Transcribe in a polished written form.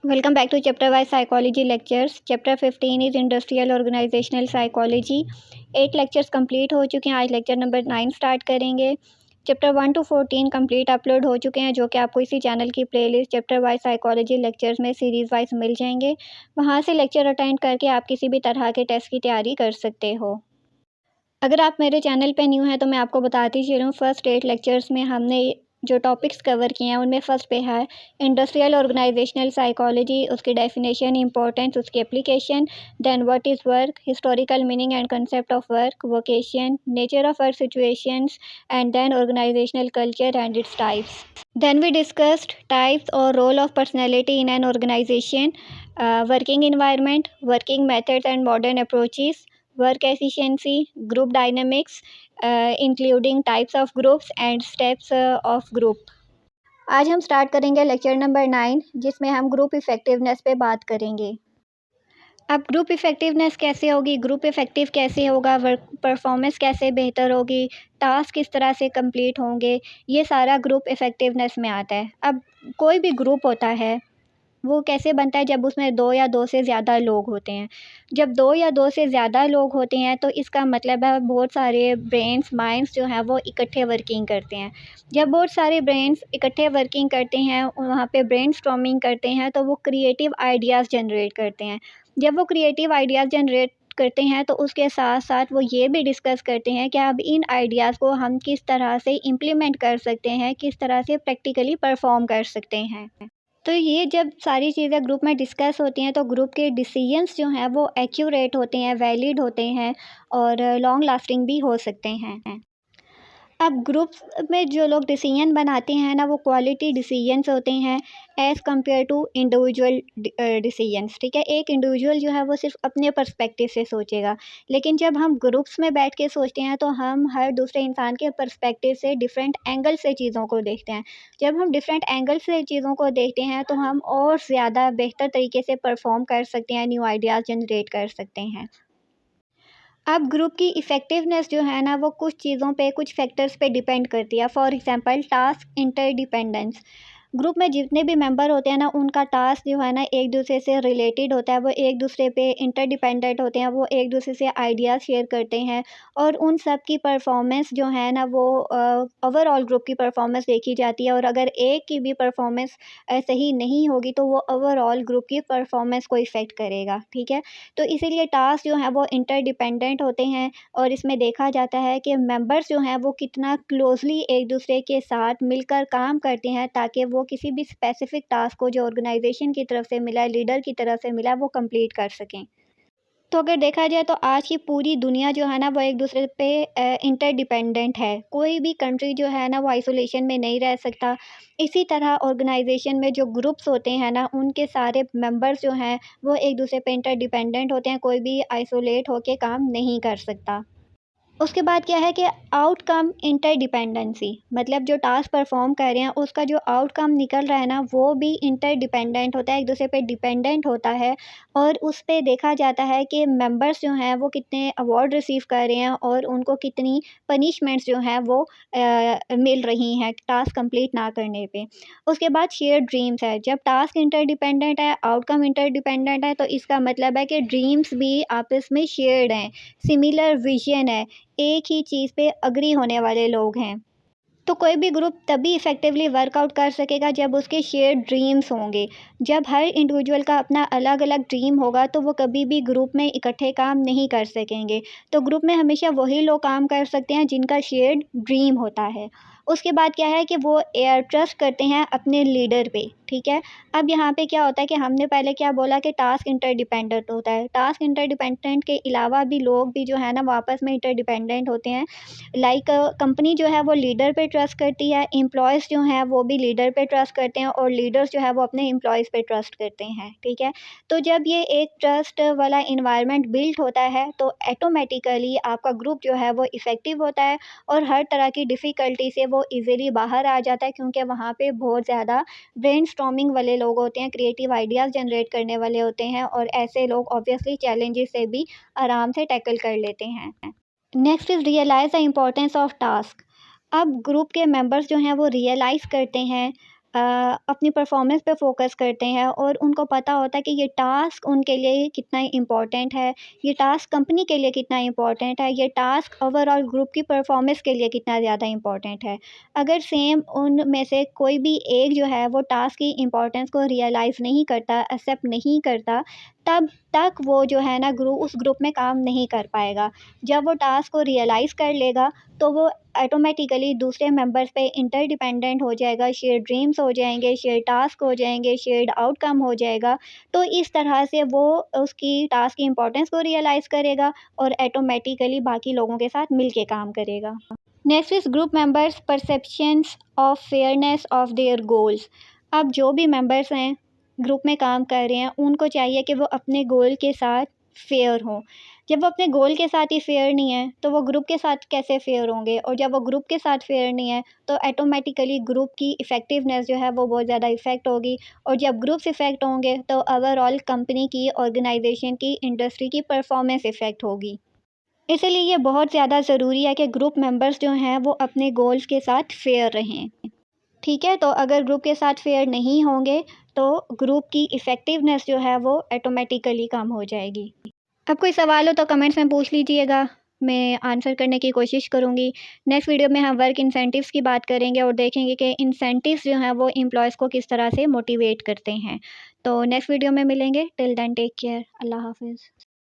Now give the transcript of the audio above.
Welcome back to chapter wise psychology lectures. Chapter 15 is industrial organizational psychology. 8 lectures complete हो चुके हैं. आज lecture number 9 start करेंगे. Chapter 1 to 14 complete upload हो चुके हैं, जो कि आपको इसी चैनल की playlist chapter wise psychology lectures में सीरीज़ वाइज मिल जाएंगे. वहां से लेक्चर अटेंड करके आप किसी भी तरह के टेस्ट की तैयारी कर सकते हो. अगर आप मेरे चैनल पे न्यू हैं तो मैं आपको बताती चलूँ, फर्स्ट 8 लेक्चर्स में हमने जो टॉपिक्स कवर किए हैं उनमें फ़र्स्ट पे है इंडस्ट्रियल ऑर्गेनाइजेशनल साइकोलॉजी, उसकी डेफिनेशन, इंपॉर्टेंस, उसकी application, then what is work, historical meaning and concept of work, vocation, nature of work situations, and then organisational culture and its types. Then we discussed types or role of personality in an organization, working environment, working methods and modern approaches, work efficiency, group dynamics, including types of groups and steps of group. आज हम start करेंगे lecture number 9, जिसमें हम group effectiveness पे बात करेंगे. अब group effectiveness कैसे होगी, ग्रुप इफ़ेक्टिव कैसे होगा, वर्क परफॉर्मेंस कैसे बेहतर होगी, टास्क किस तरह से कंप्लीट होंगे, ये सारा ग्रुप इफ़ेक्टिवनेस में आता है. अब कोई भी ग्रुप होता है वो कैसे बनता है, जब उसमें 2 या 2 से ज़्यादा लोग होते हैं. जब 2 या 2 से ज़्यादा लोग होते हैं तो इसका मतलब है बहुत सारे ब्रेन्स, माइंड्स जो हैं वो इकट्ठे वर्किंग करते हैं. जब बहुत सारे ब्रेन्स इकट्ठे वर्किंग करते हैं, वहाँ पे ब्रेनस्टॉर्मिंग करते हैं, तो वो क्रिएटिव आइडियाज़ जनरेट करते हैं. जब वो क्रिएटिव आइडियाज़ जनरेट करते हैं तो उसके साथ साथ वो ये भी डिस्कस करते हैं कि अब इन आइडियाज़ को हम किस तरह से इम्प्लीमेंट कर सकते हैं, किस तरह से प्रैक्टिकली परफॉर्म कर सकते हैं. तो ये जब सारी चीज़ें ग्रुप में डिस्कस होती हैं तो ग्रुप के डिसीजंस जो हैं वो एक्यूरेट होते हैं, वैलिड होते हैं और लॉन्ग लास्टिंग भी हो सकते हैं. अब ग्रुप्स में जो लोग डिसीजन बनाते हैं ना, वो क्वालिटी डिसीजंस होते हैं as compare to individual decisions. ठीक है, एक इंडिविजुअल जो है वो सिर्फ अपने पर्सपेक्टिव से सोचेगा, लेकिन जब हम ग्रुप्स में बैठ के सोचते हैं तो हम हर दूसरे इंसान के पर्सपेक्टिव से, डिफरेंट एंगल से चीज़ों को देखते हैं. जब हम डिफरेंट एंगल से चीज़ों को देखते हैं तो हम और ज़्यादा बेहतर तरीके से परफॉर्म कर सकते हैं, न्यू आइडियाज़ जनरेट कर सकते हैं. अब ग्रुप की इफ़ेक्टिवनेस जो है ना वो कुछ चीज़ों पे, कुछ फैक्टर्स पे डिपेंड करती है. For example task interdependence. Group में जितने भी मेंबर होते हैं ना, उनका टास्क जो है ना एक दूसरे से रिलेटेड होता है, वो एक दूसरे पे इंटरडिपेंडेंट होते हैं, वो एक दूसरे से आइडियाज़ शेयर करते हैं और उन सब की परफॉर्मेंस जो है ना वो ओवरऑल ग्रुप की परफॉर्मेंस देखी जाती है. और अगर एक की भी परफॉर्मेंस सही नहीं होगी तो वो ओवरऑल ग्रुप की परफॉर्मेंस को इफ़ेक्ट करेगा. ठीक है, तो इसीलिए टास्क जो हैं वो इंटरडिपेंडेंट होते हैं और इसमें देखा जाता है कि मेंबर्स जो हैं वो कितना क्लोज़ली एक दूसरे के साथ मिलकर काम करते हैं, ताकि वो किसी भी स्पेसिफ़िक टास्क को जो ऑर्गेनाइज़ेशन की तरफ से मिला है, लीडर की तरफ से मिला है, वो कंप्लीट कर सकें. तो अगर देखा जाए तो आज की पूरी दुनिया जो है ना वो एक दूसरे पे इंटरडिपेंडेंट है. कोई भी कंट्री जो है ना वो आइसोलेशन में नहीं रह सकता. इसी तरह ऑर्गेनाइजेशन में जो ग्रुप्स होते हैं ना, उनके सारे मेंबर्स जो हैं वो एक दूसरे पे इंटरडिपेंडेंट होते हैं. कोई भी आइसोलेट होके काम नहीं कर सकता. उसके बाद क्या है कि आउटकम इंटरडिपेंडेंसी, मतलब जो टास्क परफॉर्म कर रहे हैं उसका जो आउटकम निकल रहा है ना वो भी इंटरडिपेंडेंट होता है, एक दूसरे पे डिपेंडेंट होता है. और उस पे देखा जाता है कि मेंबर्स जो हैं वो कितने अवार्ड रिसीव कर रहे हैं और उनको कितनी पनिशमेंट्स जो हैं वो मिल रही हैं टास्क कंप्लीट ना करने पे. उसके बाद शेयर ड्रीम्स है. जब टास्क इंटरडिपेंडेंट है, आउटकम इंटरडिपेंडेंट है, तो इसका मतलब है कि ड्रीम्स भी आपस में शेयर्ड हैं, सिमिलर विजन है, एक ही चीज़ पे एग्री होने वाले लोग हैं. तो कोई भी ग्रुप तभी इफ़ेक्टिवली वर्कआउट कर सकेगा जब उसके शेयर्ड ड्रीम्स होंगे. जब हर इंडिविजुअल का अपना अलग अलग ड्रीम होगा तो वो कभी भी ग्रुप में इकट्ठे काम नहीं कर सकेंगे. तो ग्रुप में हमेशा वही लोग काम कर सकते हैं जिनका शेयर्ड ड्रीम होता है. उसके बाद क्या है कि वो एयर ट्रस्ट करते हैं अपने लीडर पे. ठीक है, अब यहाँ पे क्या होता है कि हमने पहले क्या बोला कि टास्क इंटरडिपेंडेंट होता है. टास्क इंटरडिपेंडेंट के अलावा भी लोग भी जो है ना वो आपस में इंटरडिपेंडेंट होते हैं. लाइक कंपनी जो है वो लीडर पे ट्रस्ट करती है, एम्प्लॉयज़ जो हैं वो भी लीडर पे ट्रस्ट करते हैं और लीडर्स जो है वो अपने एम्प्लॉयज़ पे ट्रस्ट करते हैं. ठीक है, तो जब ये एक ट्रस्ट वाला इन्वायरमेंट बिल्ड होता है तो ऑटोमेटिकली आपका ग्रुप जो है वो इफ़ेक्टिव होता है और हर तरह की डिफ़िकल्टी से वो ईज़िली बाहर आ जाता है, क्योंकि वहाँ पे बहुत ज़्यादा ब्रेनस्टॉर्मिंग वाले लोग होते हैं, क्रिएटिव आइडियाज़ जनरेट करने वाले होते हैं और ऐसे लोग ऑब्वियसली चैलेंजेस से भी आराम से टैकल कर लेते हैं. Next is realise the importance of task. अब ग्रुप के मेंबर्स जो हैं वो रियलाइज़ करते हैं अपनी परफॉर्मेंस पे फोकस करते हैं और उनको पता होता है कि ये टास्क उनके लिए कितना इम्पोर्टेंट है, ये टास्क कंपनी के लिए कितना इम्पोर्टेंट है, ये टास्क ओवरऑल ग्रुप की परफॉर्मेंस के लिए कितना ज़्यादा इम्पोर्टेंट है। अगर सेम उनमें से कोई भी एक जो है वो टास्क की इम्पोर्टेंस को रियलाइज़ नहीं करता, एक्सेप्ट नहीं करता, तब तक वो जो है ना उस ग्रुप में काम नहीं कर पाएगा। जब वो टास्क को रियलाइज़ कर लेगा तो वो ऑटोमेटिकली दूसरे मेंबर्स पे इंटरडिपेंडेंट हो जाएगा, शेयर्ड ड्रीम्स हो जाएँगे, शेयर्ड टास्क हो जाएँगे, शेयर्ड आउटकम हो जाएगा। तो इस तरह से वो उसकी टास्क की इम्पोर्टेंस को रियलाइज़ करेगा और ऑटोमेटिकली बाकी लोगों के साथ मिल के काम करेगा। Next is group members perceptions of fairness of their goals. अब जो भी मेंबर्स हैं, ग्रुप में काम कर रहे हैं, उनको चाहिए कि वो अपने गोल के साथ फेयर हों। जब वो अपने गोल के साथ ही फेयर नहीं है, तो वो ग्रुप के साथ कैसे फेयर होंगे? और जब वो ग्रुप के साथ फेयर नहीं है, तो ऑटोमेटिकली ग्रुप की इफ़ेक्टिवनेस जो है वो बहुत ज़्यादा इफ़ेक्ट होगी। और जब ग्रुप्स इफ़ेक्ट होंगे, तो ओवरऑल कंपनी की, ऑर्गेनाइजेशन की, इंडस्ट्री की परफॉर्मेंस इफ़ेक्ट होगी। इसीलिए ये बहुत ज़्यादा ज़रूरी है कि ग्रुप मेंबर्स जो हैं वो अपने गोल्स के साथ फेयर रहें। ठीक है, तो अगर ग्रुप के साथ फेयर नहीं होंगे तो ग्रुप की इफ़ेक्टिवनेस जो है वो ऑटोमेटिकली कम हो जाएगी। अब कोई सवाल हो तो कमेंट्स में पूछ लीजिएगा, मैं आंसर करने की कोशिश करूँगी। नेक्स्ट वीडियो में हम वर्क इंसेंटिव्स की बात करेंगे और देखेंगे कि इंसेंटिव्स जो हैं वो एम्प्लॉयज़ को किस तरह से मोटिवेट करते हैं। तो नेक्स्ट वीडियो में मिलेंगे, टिल देन टेक केयर, अल्लाह हाफ़िज़।